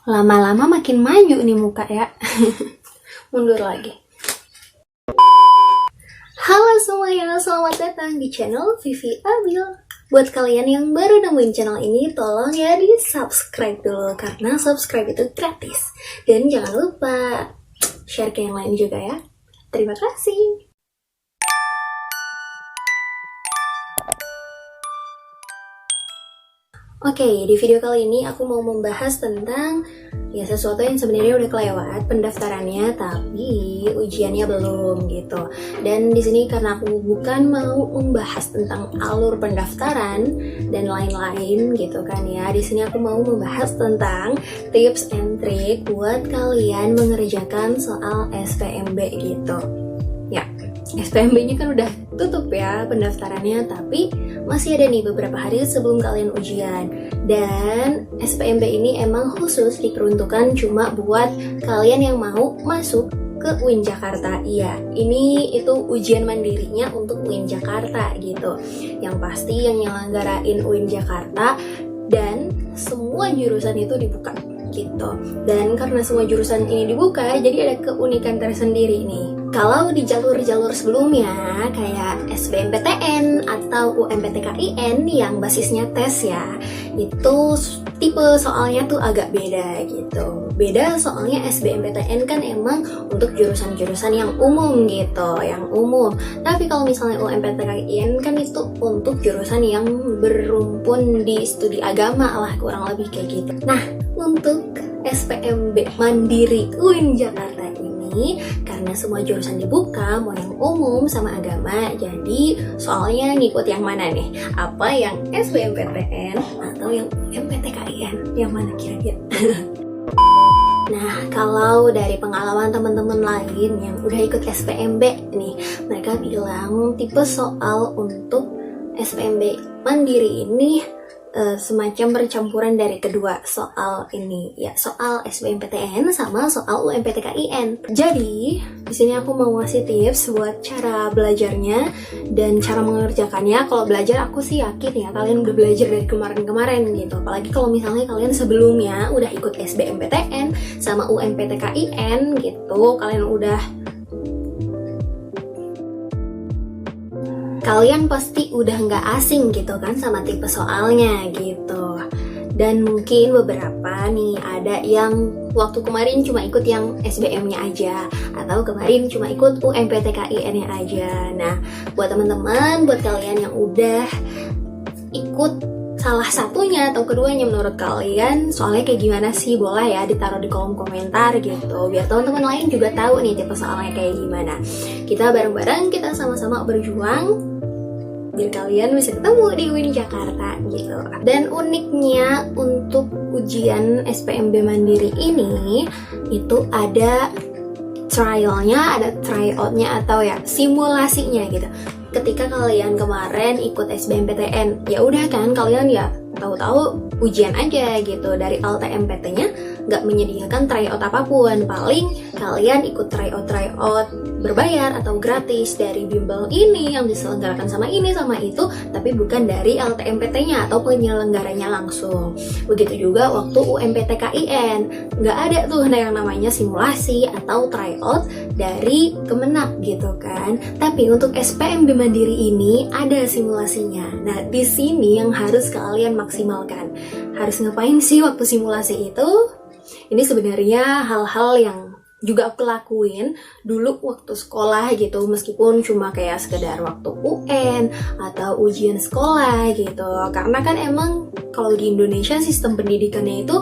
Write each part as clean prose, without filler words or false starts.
Lama-lama makin maju nih muka ya. Mundur lagi. Halo semuanya, selamat datang di channel Vivi Abil. Buat kalian yang baru nemuin channel ini, tolong ya di subscribe dulu, karena subscribe itu gratis. Dan jangan lupa share ke yang lain juga ya. Terima kasih. Oke, di video kali ini aku mau membahas tentang sesuatu yang sebenarnya udah kelewat pendaftarannya, tapi ujiannya belum gitu. Dan di sini karena aku bukan mau membahas tentang alur pendaftaran dan lain-lain gitu kan ya. Di sini aku mau membahas tentang tips and trick buat kalian mengerjakan soal SPMB gitu. Ya, SPMB-nya kan udah tutup ya pendaftarannya, tapi masih ada nih beberapa hari sebelum kalian ujian. Dan SPMB ini emang khusus diperuntukkan cuma buat kalian yang mau masuk ke UIN Jakarta. Iya, ini itu ujian mandirinya untuk UIN Jakarta gitu. Yang pasti yang nyelenggarain UIN Jakarta dan semua jurusan itu dibuka gitu. Dan karena semua jurusan ini dibuka, jadi ada keunikan tersendiri nih. Kalau di jalur-jalur sebelumnya kayak SBMPTN atau UMPTKIN yang basisnya tes ya, itu tipe soalnya tuh agak beda gitu. Beda soalnya SBMPTN kan emang untuk jurusan-jurusan yang umum gitu, yang umum. Tapi kalau misalnya UMPTKIN kan itu untuk jurusan yang berumpun di studi agama lah, kurang lebih kayak gitu. Nah, untuk SPMB Mandiri UIN Jakarta ini, karena semua jurusan dibuka, mau yang umum sama agama, jadi soalnya ngikut yang mana nih? Apa yang SBMPTN atau yang UMPTKIN? Yang mana kira-kira? Nah, kalau dari pengalaman teman-teman lain yang udah ikut SPMB nih, mereka bilang tipe soal untuk SPMB Mandiri ini semacam percampuran dari kedua soal ini ya, soal SBMPTN sama soal UMPTKIN. Jadi di sini aku mau ngasih tips buat cara belajarnya dan cara mengerjakannya. Kalau belajar aku sih yakin ya kalian udah belajar dari kemarin-kemarin gitu. Apalagi kalau misalnya kalian sebelumnya udah ikut SBMPTN sama UMPTKIN gitu, kalian pasti udah nggak asing gitu kan sama tipe soalnya gitu. Dan mungkin beberapa nih ada yang waktu kemarin cuma ikut yang SBM-nya aja, atau kemarin cuma ikut UMPTKIN-nya aja. Nah, buat teman-teman, buat kalian yang udah ikut salah satunya atau keduanya menurut kalian soalnya kayak gimana sih, boleh ya ditaruh di kolom komentar gitu, biar teman-teman lain juga tahu nih tipe soalnya kayak gimana. Kita bareng-bareng, kita sama-sama berjuang biar kalian bisa ketemu di UIN Jakarta gitu. Dan uniknya untuk ujian SPMB Mandiri ini itu ada trialnya, ada tryoutnya atau ya simulasinya gitu. Ketika kalian kemarin ikut SBMPTN, ya udah kan kalian ya tahu-tahu ujian aja gitu, dari LTMPT-nya nggak menyediakan tryout apapun. Paling kalian ikut tryout berbayar atau gratis dari bimbel ini yang diselenggarakan sama ini sama itu, tapi bukan dari LTMPT-nya atau penyelenggaranya langsung. Begitu juga waktu UMPTKIN, nggak ada tuh yang namanya simulasi atau tryout dari Kemenak gitu kan. Tapi untuk SPMB Mandiri ini ada simulasinya. Nah, di sini yang harus kalian maksimalkan. Harus ngapain sih waktu simulasi itu? Ini sebenarnya hal-hal yang juga aku lakuin dulu waktu sekolah gitu, meskipun cuma kayak sekedar waktu UN atau ujian sekolah gitu. Karena kan emang kalau di Indonesia sistem pendidikannya itu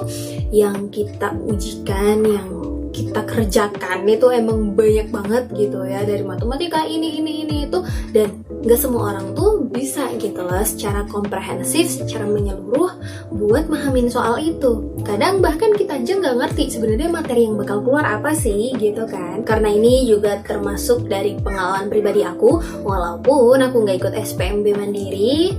yang kita ujikan, yang kita kerjakan itu emang banyak banget gitu ya, dari matematika ini itu, dan nggak semua orang tuh bisa gitu loh secara komprehensif, secara menyeluruh buat mahamin soal itu. Kadang bahkan kita aja nggak ngerti sebenarnya materi yang bakal keluar apa sih gitu kan. Karena ini juga termasuk dari pengalaman pribadi aku, walaupun aku nggak ikut SPMB Mandiri,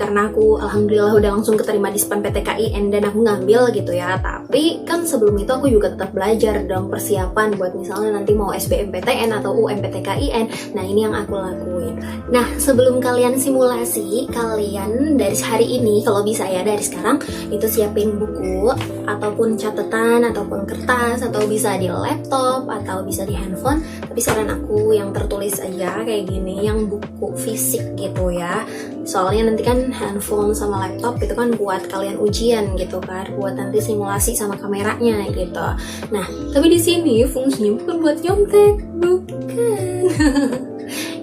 karena aku alhamdulillah udah langsung keterima di SPAN PTKIN dan aku ngambil gitu ya. Tapi kan sebelum itu aku juga tetap belajar dong, persiapan buat misalnya nanti mau SBMPTN atau UMPTKIN. Nah ini yang aku lakuin. Nah sebelum kalian simulasi, kalian dari hari ini kalau bisa ya dari sekarang itu siapin buku ataupun catatan ataupun kertas, atau bisa di laptop atau bisa di handphone. Tapi saran aku yang tertulis aja kayak gini, yang buku fisik gitu ya. Soalnya nanti kan handphone sama laptop itu kan buat kalian ujian gitu kan, buat nanti simulasi sama kameranya gitu. Nah, tapi di sini fungsinya bukan buat nyontek, bukan.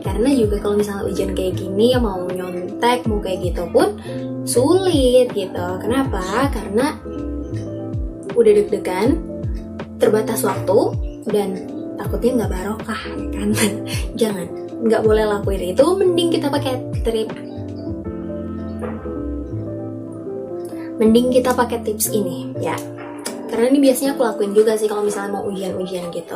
Karena juga kalau misalnya ujian kayak gini ya mau nyontek, mau kayak gitu pun sulit gitu. Kenapa? Karena udah deg-degan, terbatas waktu, dan takutnya nggak barokah ya kan. Jangan, nggak boleh lakuin itu. Mending kita pakai tips ini ya, karena ini biasanya aku lakuin juga sih kalau misalnya mau ujian-ujian gitu.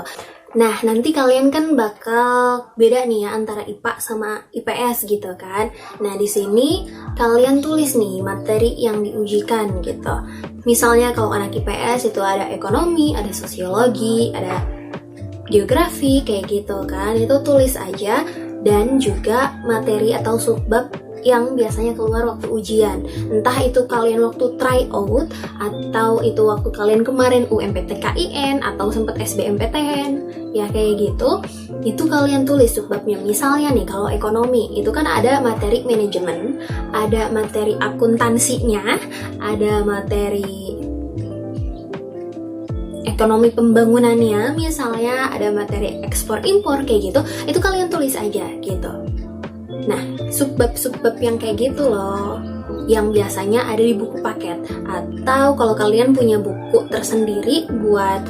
Nah nanti kalian kan bakal beda nih ya antara IPA sama IPS gitu kan. Nah di sini kalian tulis nih materi yang diujikan gitu. Misalnya kalau anak IPS itu ada ekonomi, ada sosiologi, ada geografi kayak gitu kan, itu tulis aja. Dan juga materi atau subbab yang biasanya keluar waktu ujian, entah itu kalian waktu try out atau itu waktu kalian kemarin UMPTKIN atau sempat SBMPTN ya kayak gitu, itu kalian tulis subbabnya. Misalnya nih kalau ekonomi itu kan ada materi manajemen, ada materi akuntansinya, ada materi ekonomi pembangunannya, misalnya ada materi ekspor impor kayak gitu, itu kalian tulis aja gitu. Nah, subbab-subbab yang kayak gitu loh, yang biasanya ada di buku paket. Atau kalau kalian punya buku tersendiri buat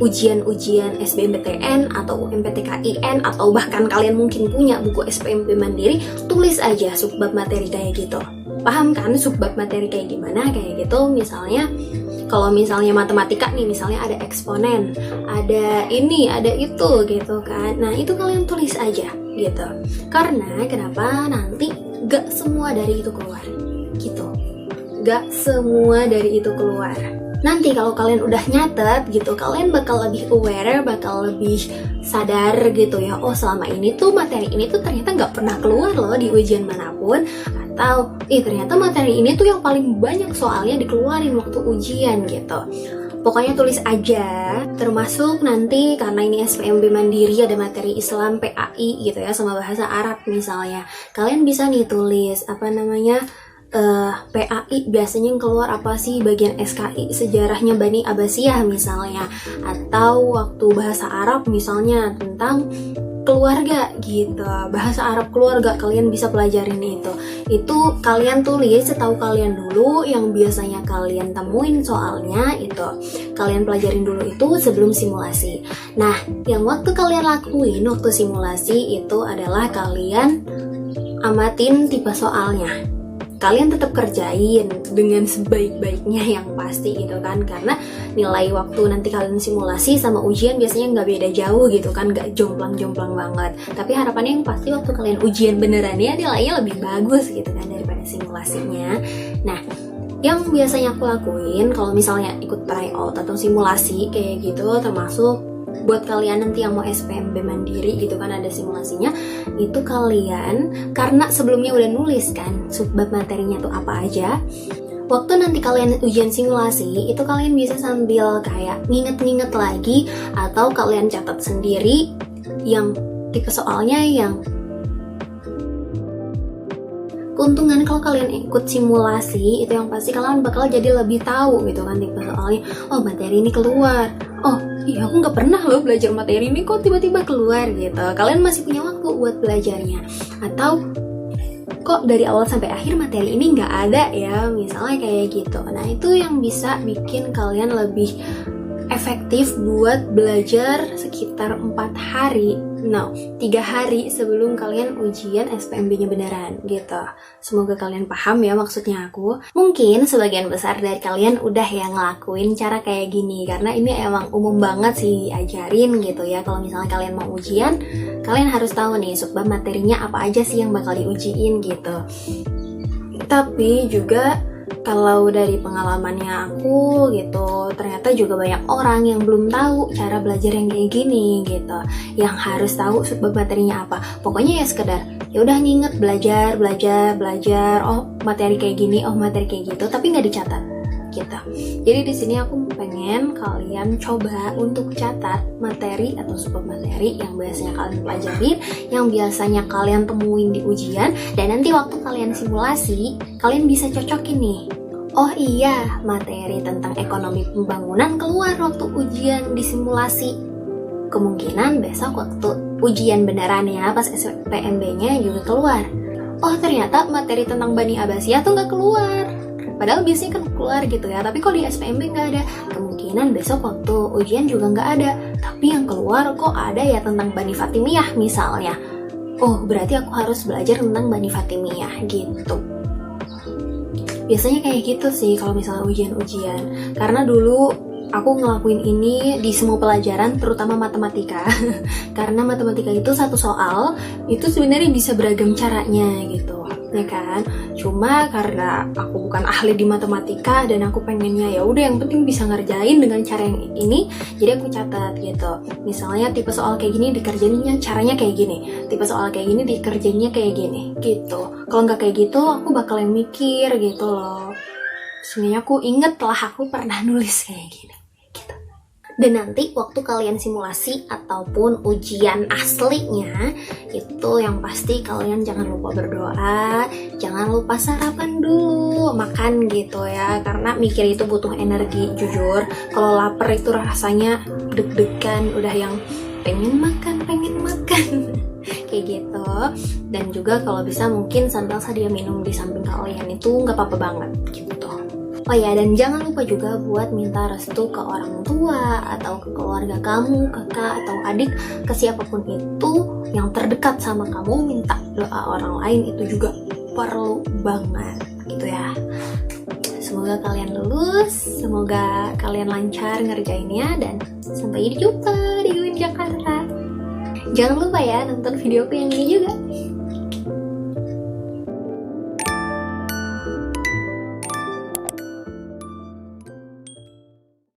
ujian-ujian SBMPTN atau UMPTKIN, atau bahkan kalian mungkin punya buku SPMB Mandiri, tulis aja subbab materi kayak gitu. Paham kan subbab materi kayak gimana? Kayak gitu, misalnya kalau misalnya matematika nih, misalnya ada eksponen, ada ini, ada itu gitu kan. Nah itu kalian tulis aja gitu. Karena kenapa? Nanti gak semua dari itu keluar gitu. Gak semua dari itu keluar. Nanti kalau kalian udah nyatet gitu, kalian bakal lebih aware, bakal lebih sadar gitu ya. Oh selama ini tuh materi ini tuh ternyata gak pernah keluar loh di ujian manapun. Atau ternyata materi ini tuh yang paling banyak soalnya dikeluarin waktu ujian gitu. Pokoknya tulis aja, termasuk nanti karena ini SPMB Mandiri ada materi Islam, PAI gitu ya, sama bahasa Arab misalnya. Kalian bisa nih tulis PAI biasanya yang keluar apa sih, bagian SKI sejarahnya Bani Abbasiyah misalnya, atau waktu bahasa Arab misalnya tentang keluarga gitu, bahasa Arab keluarga kalian bisa pelajarin itu kalian tulis setahu kalian dulu, yang biasanya kalian temuin soalnya itu kalian pelajarin dulu itu sebelum simulasi. Nah yang waktu kalian lakuin waktu simulasi itu adalah kalian amatin tipe soalnya, kalian tetap kerjain dengan sebaik-baiknya yang pasti gitu kan, karena nilai waktu nanti kalian simulasi sama ujian biasanya nggak beda jauh gitu kan, nggak jomplang-jomplang banget. Tapi harapannya yang pasti waktu kalian ujian benerannya nilainya lebih bagus gitu kan daripada simulasinya. Nah yang biasanya aku lakuin kalau misalnya ikut tryout atau simulasi kayak gitu, termasuk buat kalian nanti yang mau SPMB Mandiri gitu kan ada simulasinya, itu kalian karena sebelumnya udah nulis kan subbab materinya tuh apa aja, waktu nanti kalian ujian simulasi itu kalian bisa sambil kayak nginget-nginget lagi, atau kalian catat sendiri yang tipe soalnya yang keuntungan kalau kalian ikut simulasi itu yang pasti kalian bakal jadi lebih tahu gitu kan tipe soalnya. Oh materi ini keluar, oh iya aku nggak pernah loh belajar materi ini kok tiba-tiba keluar gitu. Kalian masih punya waktu buat belajarnya, atau kok dari awal sampai akhir materi ini nggak ada ya misalnya kayak gitu. Nah itu yang bisa bikin kalian lebih efektif buat belajar sekitar 4 hari, 3 hari sebelum kalian ujian SPMB-nya beneran gitu. Semoga kalian paham ya maksudnya aku. Mungkin sebagian besar dari kalian udah ya ngelakuin cara kayak gini, karena ini emang umum banget sih diajarin gitu ya. Kalau misalnya kalian mau ujian, kalian harus tahu nih subbab materinya apa aja sih yang bakal diujiin gitu. Tapi juga kalau dari pengalamannya aku gitu, ternyata juga banyak orang yang belum tahu cara belajar yang kayak gini gitu. Yang harus tahu sebab materinya apa. Pokoknya ya sekedar ya udah nginget belajar, oh materi kayak gini, oh materi kayak gitu, tapi nggak dicatat gitu. Jadi di sini aku pengen kalian coba untuk catat materi atau subbab materi yang biasanya kalian pelajarin, yang biasanya kalian temuin di ujian, dan nanti waktu kalian simulasi, kalian bisa cocokin nih. Oh iya, materi tentang ekonomi pembangunan keluar waktu ujian di simulasi. Kemungkinan besok waktu ujian beneran ya, pas SPMB-nya juga keluar. Oh ternyata materi tentang Bani Abbasiyah tuh nggak keluar. Padahal biasanya kan keluar gitu ya, tapi kalau di SPMB nggak ada. Kemungkinan besok waktu ujian juga nggak ada. Tapi yang keluar kok ada ya tentang Bani Fatimiyah misalnya. Oh berarti aku harus belajar tentang Bani Fatimiyah gitu. Biasanya kayak gitu sih kalau misalnya ujian-ujian. Karena dulu aku ngelakuin ini di semua pelajaran, terutama matematika. Karena matematika itu satu soal, itu sebenarnya bisa beragam caranya gitu, ya kan? Cuma karena aku bukan ahli di matematika dan aku pengennya ya udah yang penting bisa ngerjain dengan cara yang ini, jadi aku catat gitu. Misalnya tipe soal kayak gini dikerjainnya caranya kayak gini, tipe soal kayak gini dikerjainnya kayak gini gitu. Kalau nggak kayak gitu aku bakalan mikir gitu loh. Sebenarnya aku inget lah aku pernah nulis kayak gini gitu. Dan nanti waktu kalian simulasi ataupun ujian aslinya, itu yang pasti kalian jangan lupa berdoa, jangan lupa sarapan dulu, makan gitu ya, karena mikir itu butuh energi. Jujur kalau lapar itu rasanya deg-degan, udah yang pengen makan kayak gitu. Dan juga kalau bisa mungkin sambil sedia minum di samping kalian, itu nggak apa-apa banget gitu. Oh ya, dan jangan lupa juga buat minta restu ke orang tua atau ke keluarga kamu, kakak atau adik, ke siapapun itu yang terdekat sama kamu, minta doa orang lain itu juga perlu banget gitu ya. Semoga kalian lulus, semoga kalian lancar ngerjainnya, dan sampai jumpa di UIN Jakarta. Jangan lupa ya nonton videoku yang ini juga.